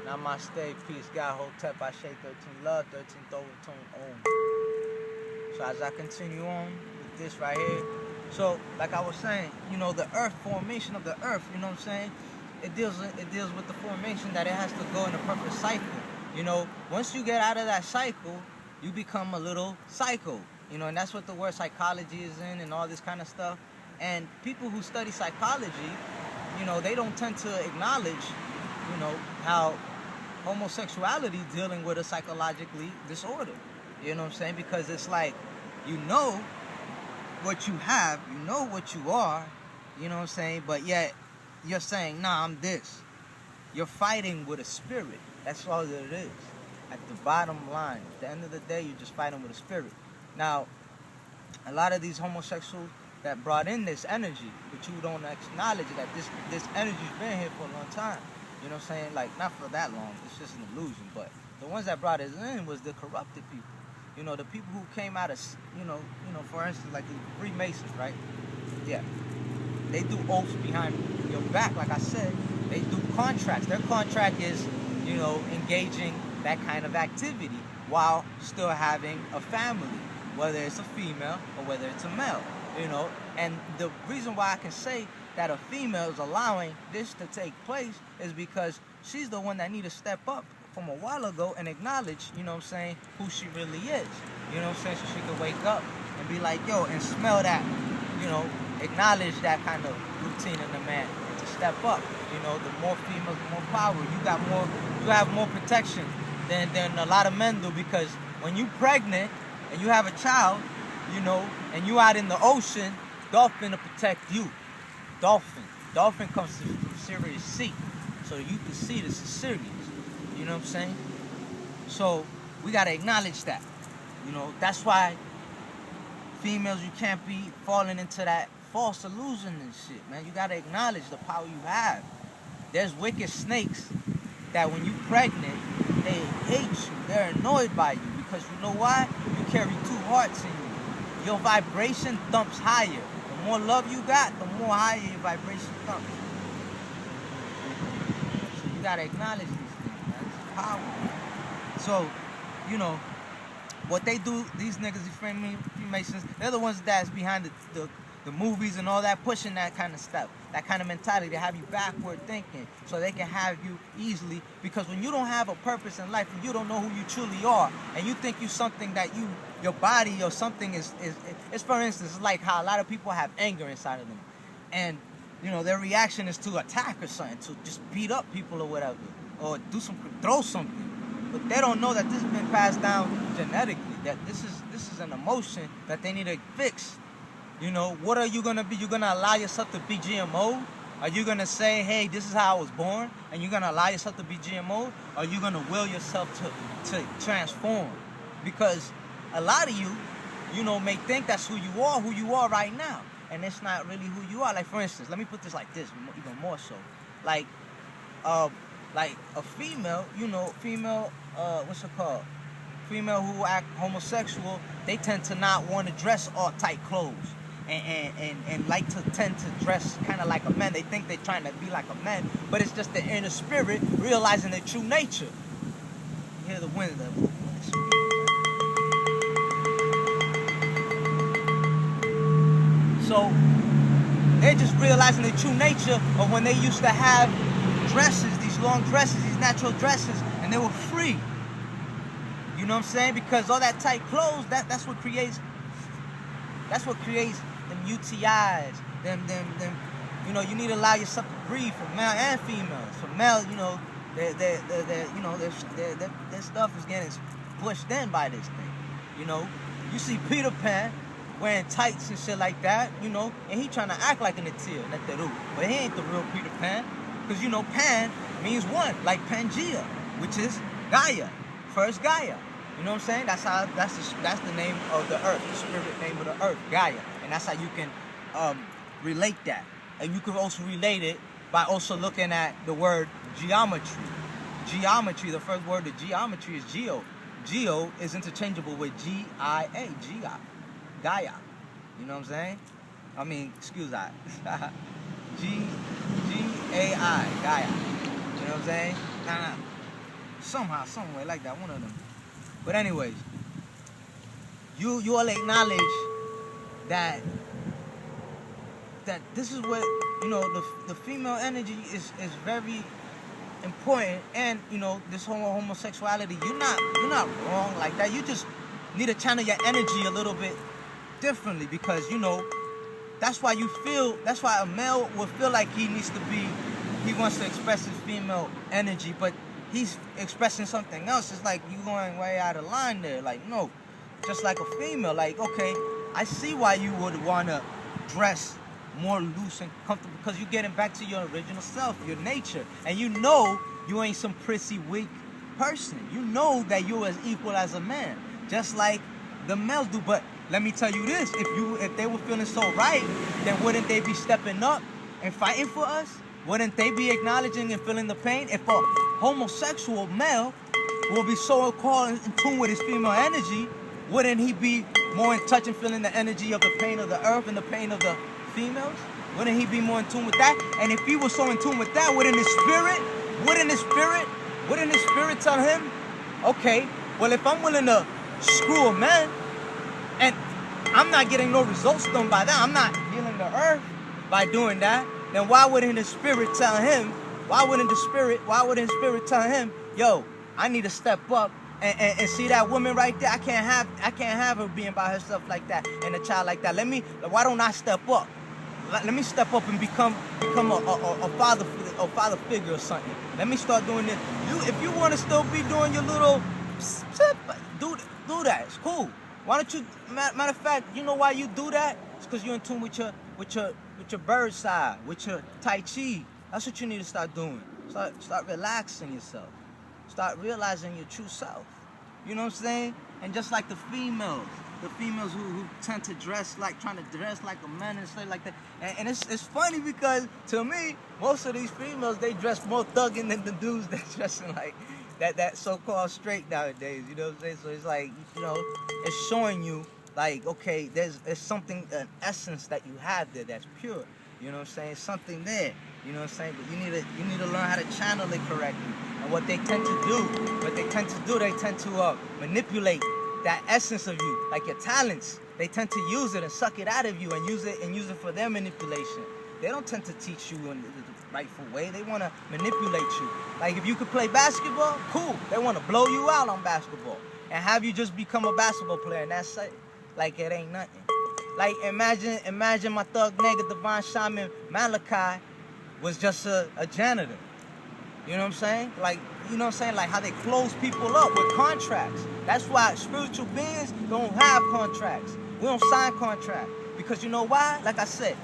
Namaste, peace, God, Hotep, Ashe, 13 love, 13 overtone, Om. So as I continue on with this right here, so like I was saying, you know, the earth, formation of the earth, you know what I'm saying? It deals with the formation that it has to go in a perfect cycle. You know, once you get out of that cycle, you become a little psycho. You know, and that's what the word psychology is in and all this kind of stuff. And people who study psychology, you know, they don't tend to acknowledge, you know, how homosexuality dealing with a psychologically disorder. You know what I'm saying? Because it's like, you know what you have, you know what you are, you know what I'm saying? But yet, you're saying, nah, I'm this. You're fighting with a spirit. That's all that it is. At the bottom line, at the end of the day, you're just fighting with a spirit. Now, a lot of these homosexuals that brought in this energy, but you don't acknowledge that this energy's been here for a long time. You know what I'm saying? Like, not for that long. It's just an illusion. But the ones that brought it in was the corrupted people. You know, the people who came out of, you know, for instance, like the Freemasons, right? Yeah. They do oaths behind your back, like I said. They do contracts. Their contract is, you know, engaging that kind of activity while still having a family, whether it's a female or whether it's a male, you know. And the reason why I can say that a female is allowing this to take place is because she's the one that need to step up from a while ago and acknowledge, you know what I'm saying, who she really is. You know what I'm saying? So she can wake up and be like, yo, and smell that, you know, acknowledge that kind of routine in the man to step up. You know, the more females, the more power. You have more protection than a lot of men do, because when you pregnant and you have a child, you know, and you out in the ocean, dolphin to protect you. Dolphin comes from serious sea. So you can see this is serious. You know what I'm saying? So we gotta acknowledge that. You know, that's why females, you can't be falling into that false illusion and shit, man. You gotta acknowledge the power you have. There's wicked snakes that when you pregnant, they hate you. They're annoyed by you because you know why? You carry two hearts in you. Your vibration thumps higher. The more love you got, the more higher your vibration thumps. So you gotta acknowledge these things, man. It's power. So, you know, what they do, these niggas, these Freemasons, they're the ones that's behind the movies and all that, pushing that kind of stuff, that kind of mentality to have you backward thinking so they can have you easily. Because when you don't have a purpose in life and you don't know who you truly are and you think you something that your body or something is for instance, like how a lot of people have anger inside of them. And, you know, their reaction is to attack or something, to just beat up people or whatever, or throw something. But they don't know that this has been passed down genetically, that this is an emotion that they need to fix. You know, what are you going to be? You're going to allow yourself to be GMO? Are you going to say, hey, this is how I was born, and you're going to allow yourself to be GMO? Or are you going to will yourself to transform? Because a lot of you, you know, may think that's who you are right now. And it's not really who you are. Like, for instance, let me put this like this, even more so. Like a female, you know, what's it called? Female who act homosexual, they tend to not want to dress all tight clothes and like to tend to dress kind of like a man. They think they're trying to be like a man, but it's just the inner spirit realizing their true nature. You hear the wind of the So they're just realizing their true nature of when they used to have dresses, these long dresses, these natural dresses, and they were free. You know what I'm saying? Because all that tight clothes, that's what creates them UTIs, them, you know, you need to allow yourself to breathe for male and females. For male, you know, their stuff is getting pushed in by this thing. You know, you see Peter Pan wearing tights and shit like that, you know, and he trying to act like an Atil, but he ain't the real Peter Pan. Because, you know, Pan means one, like Pangea, which is Gaia, first Gaia. You know what I'm saying? That's the name of the earth, the spirit name of the earth, Gaia. And that's how you can relate that. And you can also relate it by also looking at the word geometry. Geometry, the first word of geometry is geo. Geo is interchangeable with G-I-A, Gaia. You know what I'm saying? I mean, excuse I. G-A-I, Gaia. You know what I'm saying? Nah. somehow, some way like that, one of them. But anyways, you all acknowledge that this is what, you know, the female energy is very important, and you know, this whole homosexuality, you're not wrong like that. You just need to channel your energy a little bit differently, because you know, that's why a male will feel like he wants to express his female energy, but he's expressing something else. It's like you going way out of line there. Like, no, just like a female, like, okay, I see why you would want to dress more loose and comfortable, because you're getting back to your original self, your nature, and you know you ain't some prissy, weak person. You know that you're as equal as a man, just like the males do. But let me tell you this, if they were feeling so right, then wouldn't they be stepping up and fighting for us? Wouldn't they be acknowledging and feeling the pain? If a homosexual male will be so called in tune with his female energy, wouldn't he be more in touch and feeling the energy of the pain of the earth and the pain of the females? Wouldn't he be more in tune with that? And if he was so in tune with that, wouldn't his spirit tell him, okay, well, if I'm willing to screw a man and I'm not getting no results done by that, I'm not healing the earth by doing that, then why wouldn't his spirit tell him, why wouldn't his spirit tell him, yo, I need to step up and see that woman right there? I can't have her being by herself like that and a child like that. Why don't I step up? Let me step up and become a father figure or something. Let me start doing this. If you want to still be doing your little, do that. It's cool. Why don't you? Matter of fact, you know why you do that? It's because you're in tune with your bird side, with your Tai Chi. That's what you need to start doing. Start relaxing yourself. Start realizing your true self. You know what I'm saying? And just like the females who tend to trying to dress like a man and stuff like that. And it's funny, because to me, most of these females, they dress more thugging than the dudes that's dressing like that so-called straight nowadays. You know what I'm saying? So it's like, you know, it's showing you like, okay, there's something, an essence that you have there that's pure. You know what I'm saying? Something there. You know what I'm saying? But you need to learn how to channel it correctly. And what they tend to do, they tend to manipulate that essence of you, like your talents. They tend to use it and suck it out of you and use it for their manipulation. They don't tend to teach you in the rightful way. They want to manipulate you. Like, if you could play basketball, cool. They want to blow you out on basketball and have you just become a basketball player, and that's it. Like, it ain't nothing. Like, imagine my thug nigga, Divine Shaman Malachi, was just a janitor. You know what I'm saying? Like, you know what I'm saying? Like how they close people up with contracts. That's why spiritual beings don't have contracts. We don't sign contracts. Because you know why? Like I said,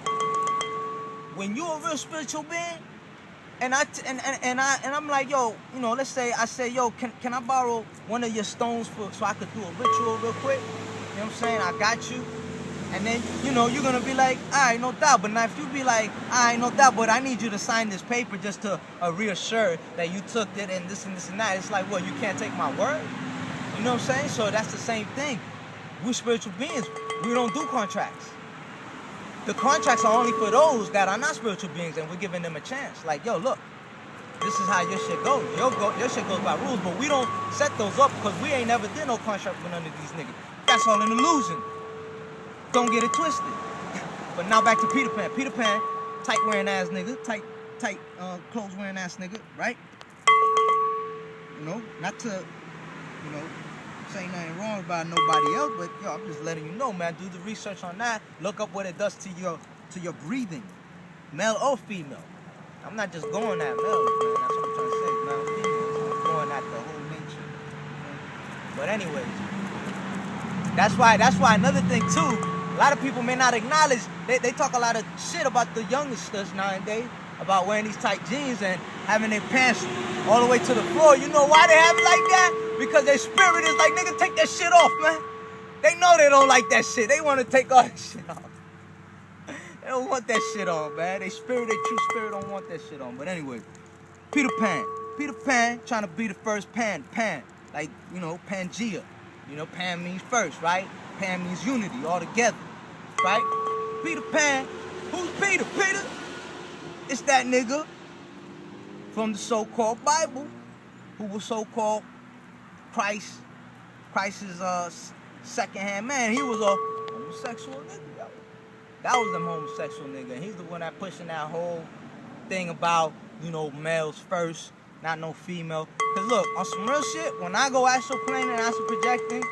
when you're a real spiritual being, and I'm like, yo, you know, let's say I say, yo, can I borrow one of your stones so I could do a ritual real quick? You know what I'm saying? I got you. And then, you know, you're going to be like, all right, no doubt. But now if you be like, all right, no doubt, but I need you to sign this paper just to reassure that you took it and this and that. It's like, what, you can't take my word? You know what I'm saying? So that's the same thing. We're spiritual beings. We don't do contracts. The contracts are only for those that are not spiritual beings, and we're giving them a chance. Like, yo, look, this is how your shit goes. Your shit goes by rules, but we don't set those up because we ain't never did no contract with none of these niggas. That's all an illusion. Don't get it twisted. But now back to Peter Pan. Peter Pan, tight wearing ass nigga, tight clothes wearing ass nigga, right? You know, not to, you know, say nothing wrong about nobody else, but yo, I'm just letting you know, man. Do the research on that. Look up what it does to your breathing, male or female. I'm not just going at males, man. That's what I'm trying to say, male or female. I'm going at the whole nature. But anyways, that's why another thing too. A lot of people may not acknowledge, they talk a lot of shit about the youngsters nowadays, about wearing these tight jeans and having their pants all the way to the floor. You know why they have it like that? Because their spirit is like, nigga, take that shit off, man. They know they don't like that shit. They want to take all that shit off. They don't want that shit on, man. Their spirit, their true spirit don't want that shit on. But anyway, Peter Pan trying to be the first Pan. Like, you know, Pangea. You know, Pan means first, right? Pan means unity, all together, right? Peter Pan, who's Peter? Peter, it's that nigga from the so-called Bible who was so-called Christ's second-hand man. He was a homosexual nigga. That was them homosexual nigga. He's the one that pushing that whole thing about, you know, males first, not no female. Cause look, on some real shit, when I go astral planing and astral projecting,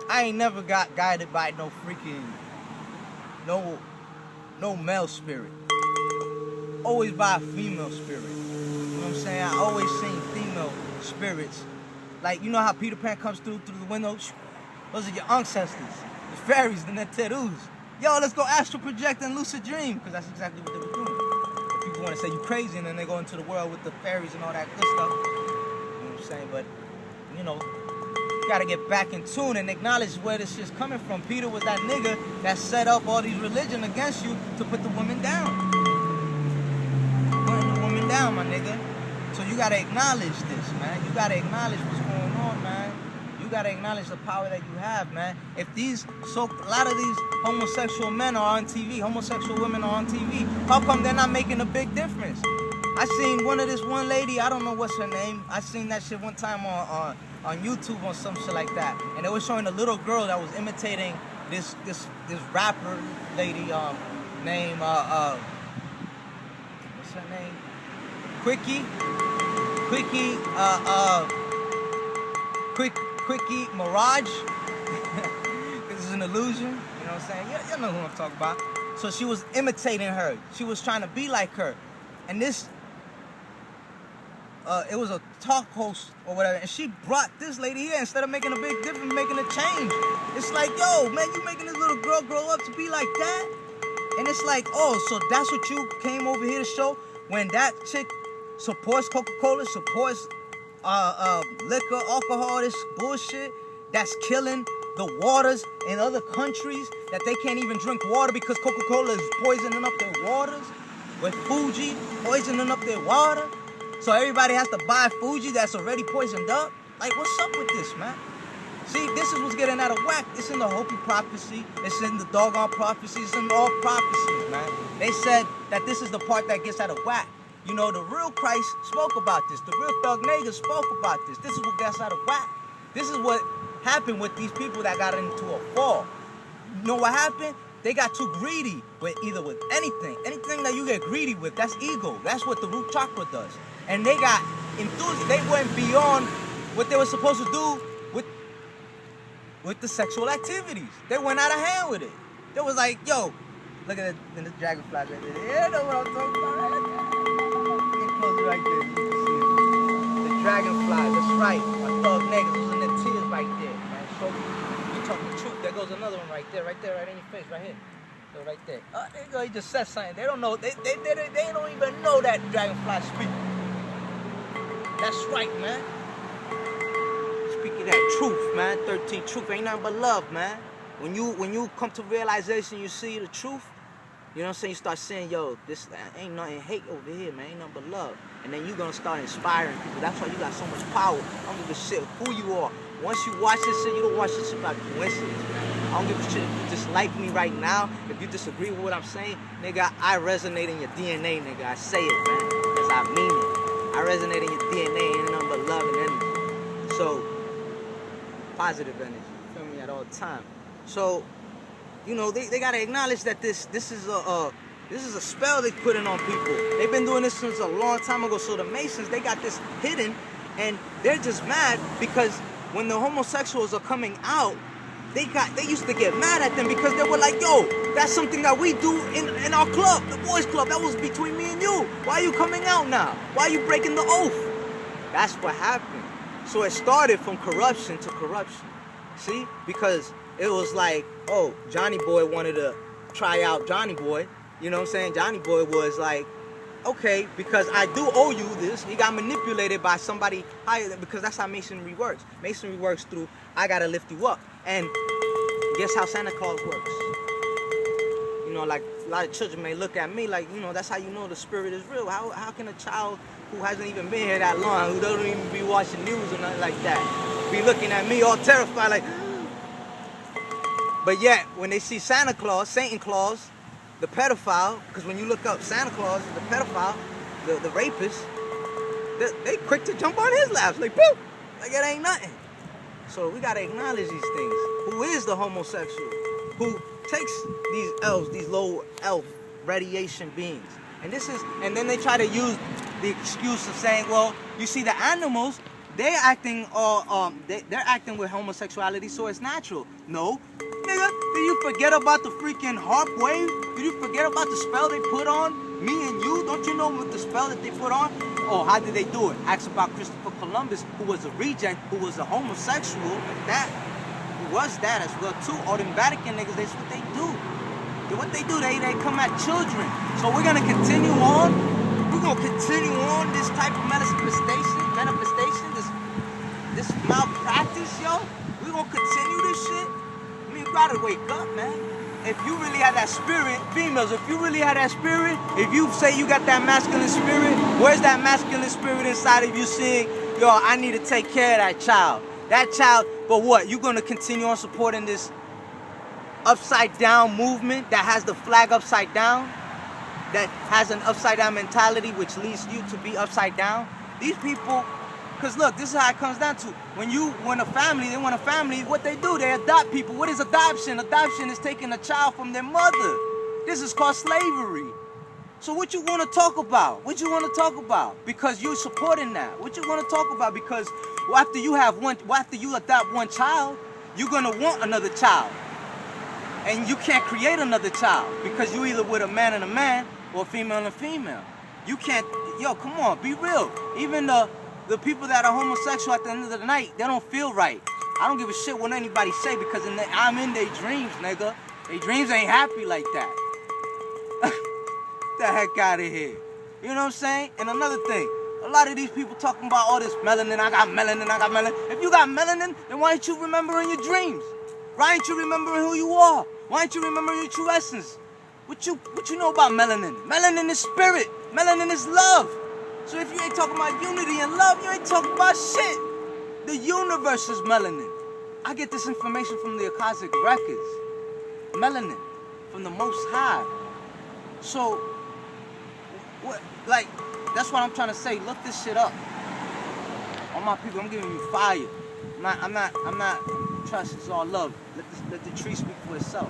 I ain't never got guided by no freaking, no male spirit. Always by a female spirit. You know what I'm saying? I always seen female spirits. Like, you know how Peter Pan comes through the window? Those are your ancestors, the fairies, the Neterus. Yo, let's go astral project and lucid dream, because that's exactly what they were doing. People want to say you crazy, and then they go into the world with the fairies and all that good stuff. You know what I'm saying? But, you know, you gotta get back in tune and acknowledge where this shit's coming from. Peter was that nigga that set up all these religion against you to put the woman down. Putting the woman down, my nigga. So you gotta acknowledge this, man. You gotta acknowledge what's going on, man. You gotta acknowledge the power that you have, man. If a lot of these homosexual men are on TV, homosexual women are on TV, how come they're not making a big difference? I seen one lady, I don't know what's her name. I seen that shit one time on YouTube or some shit like that, and they were showing a little girl that was imitating this rapper lady named what's her name? Quickie Mirage. This is an illusion, you know what I'm saying? You know who I'm talking about. So she was imitating her. She was trying to be like her, and this. It was a talk host or whatever, and she brought this lady here instead of making a big difference, making a change. It's like, yo, man, you making this little girl grow up to be like that? And it's like, oh, so that's what you came over here to show? When that chick supports Coca-Cola, supports liquor, alcohol, this bullshit that's killing the waters in other countries, that they can't even drink water because Coca-Cola is poisoning up their waters, with Fuji poisoning up their water. So everybody has to buy Fuji that's already poisoned up? Like, what's up with this, man? See, this is what's getting out of whack. It's in the Hopi prophecy. It's in the doggone prophecy. It's in all prophecies, man. They said that this is the part that gets out of whack. You know, the real Christ spoke about this. The real Thug Nigga spoke about this. This is what gets out of whack. This is what happened with these people that got into a fall. You know what happened? They got too greedy with anything. Anything that you get greedy with, that's ego. That's what the root chakra does. And they got enthused. They went beyond what they were supposed to do with the sexual activities. They went out of hand with it. They was like, yo, look at the dragonfly right there. You know what I'm talking about? Get closer right there. You can see it. The dragonfly, that's right. My thug niggas was in the tears right there, man. So you talking the truth. There goes another one right there, right in your face, right here. So right there. Oh, there you go. He just said something. They don't know. They don't even know that dragonfly speak. That's right, man. Speaking that truth, man. 13 truth ain't nothing but love, man. When you come to realization, you see the truth. You know what I'm saying? You start saying, yo, this ain't nothing hate over here, man. Ain't nothing but love. And then you're gonna start inspiring people. That's why you got so much power. I don't give a shit who you are. Once you watch this shit, you don't watch this shit by coincidence, man. I don't give a shit if you just like me right now. If you disagree with what I'm saying, nigga, I resonate in your DNA, nigga. I say it, man, because I mean it. I resonate in your DNA, ain't nothing but love and energy. So, positive energy, you feel me, at all time. So, you know, they gotta acknowledge that this is a spell they putting on people. They've been doing this since a long time ago. So the Masons, they got this hidden, and they're just mad because when the homosexuals are coming out, they used to get mad at them because they were like, yo, that's something that we do in our club, the boys club. That was between me and you. Why are you coming out now? Why are you breaking the oath? That's what happened. So it started from corruption to corruption. See? Because it was like, oh, Johnny Boy wanted to try out Johnny Boy. You know what I'm saying? Johnny Boy was like, okay, because I do owe you this. He got manipulated by somebody higher than, because that's how Masonry works. Masonry works through, I gotta lift you up. And guess how Santa Claus works? You know, like a lot of children may look at me like, you know, that's how you know the spirit is real. How can a child who hasn't even been here that long, who doesn't even be watching news or nothing like that, be looking at me all terrified like, but yet when they see Santa Claus, Satan Claus, the pedophile, because when you look up Santa Claus, the pedophile, the rapist, they quick to jump on his laps, like, boop, like it ain't nothing. So we gotta acknowledge these things. Who is the homosexual? Who takes these elves, these low elf radiation beings? And then they try to use the excuse of saying, well, you see the animals, they're acting with homosexuality, so it's natural. No, nigga, did you forget about the freaking harp wave? Did you forget about the spell they put on me and you? Don't you know what the spell that they put on? Oh, how did they do it? Ask about Christopher Columbus, who was a reject, who was a homosexual, who was that as well too. All them Vatican niggas, that's what they do. What they do, they come at children. So we're gonna continue on. We're gonna continue on this type of manifestation, this malpractice, yo. We're gonna continue this shit. I mean, you gotta wake up, man. If you really have that spirit, females, if you really have that spirit, if you say you got that masculine spirit, where's that masculine spirit inside of you saying, yo, I need to take care of that child? That child, but what? You're gonna continue on supporting this upside down movement that has the flag upside down, that has an upside down mentality which leads you to be upside down? These people, because look, this is how it comes down to. When they want a family, what they do, they adopt people. What is adoption? Adoption is taking a child from their mother. This is called slavery. So what you want to talk about? What you want to talk about? Because you're supporting that. What you want to talk about? Because after you adopt one child, you're going to want another child. And you can't create another child because you either with a man and a man or a female and a female. You can't, yo, come on, be real. Even the people that are homosexual at the end of the night, they don't feel right. I don't give a shit what anybody say because I'm in their dreams, nigga. Their dreams ain't happy like that. Get the heck out of here. You know what I'm saying? And another thing, a lot of these people talking about all this melanin, I got melanin, I got melanin. If you got melanin, then why ain't you remembering your dreams? Why ain't you remembering who you are? Why ain't you remembering your true essence? What you know about melanin? Melanin is spirit. Melanin is love. So if you ain't talking about unity and love, you ain't talking about shit. The universe is melanin. I get this information from the Akashic records. Melanin, from the Most High. So, that's what I'm trying to say. Look this shit up. All my people, I'm giving you fire. I'm not. Trust is all love. Let the tree speak for itself.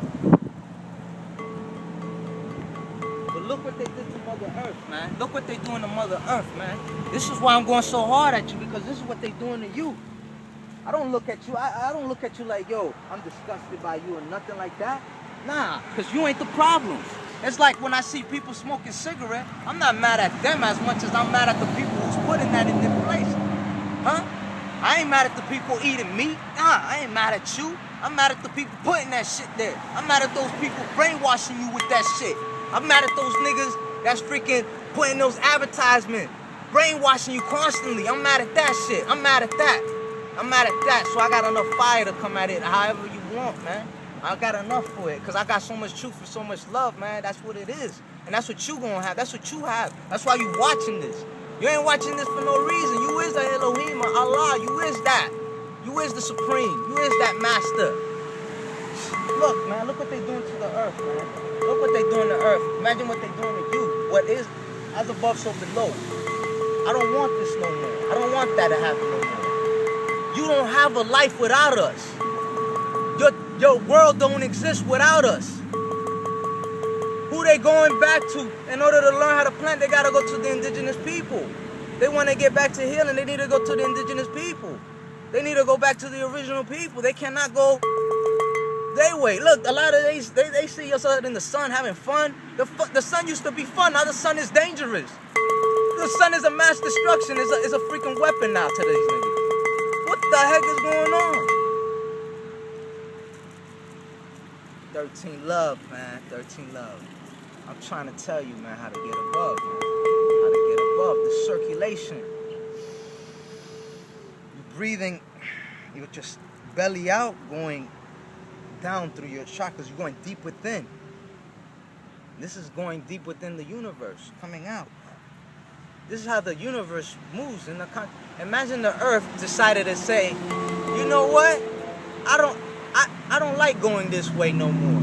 But look what they did to Mother Earth, man. Look what they doing to Mother Earth, man. This is why I'm going so hard at you, because this is what they doing to you. I don't look at you. I don't look at you like, yo, I'm disgusted by you or nothing like that. Nah, because you ain't the problem. It's like when I see people smoking cigarette, I'm not mad at them as much as I'm mad at the people who's putting that in their place. Huh? I ain't mad at the people eating meat. Nah, I ain't mad at you. I'm mad at the people putting that shit there. I'm mad at those people brainwashing you with that shit. I'm mad at those niggas that's freaking putting those advertisements, brainwashing you constantly. I'm mad at that shit. I'm mad at that. I'm mad at that. So I got enough fire to come at it however you want, man. I got enough for it, because I got so much truth and so much love, man. That's what it is. And that's what you gonna have. That's what you have. That's why you watching this. You ain't watching this for no reason. You is the Elohim or Allah. You is that. You is the Supreme. You is that Master. Look, man. Look what they doing to the earth, man. Look what they doing to earth. Imagine what they doing to you. What is as above, so below. I don't want this no more. I don't want that to happen no more. You don't have a life without us. Your world don't exist without us. Who they going back to? In order to learn how to plant, they gotta go to the indigenous people. They want to get back to healing, they need to go to the indigenous people. They need to go back to the original people. They cannot go their way. Look, a lot of they see us out in the sun having fun. The sun used to be fun. Now the sun is dangerous. The sun is a mass destruction. It's a freaking weapon now to these niggas. What the heck is going on? 13 love, man. 13 love. I'm trying to tell you, man, how to get above, man. How to get above the circulation. You're breathing, you're just belly out, going down through your chakras. You're going deep within. This is going deep within the universe, coming out. This is how the universe moves. Imagine the earth decided to say, you know what? I don't like going this way no more.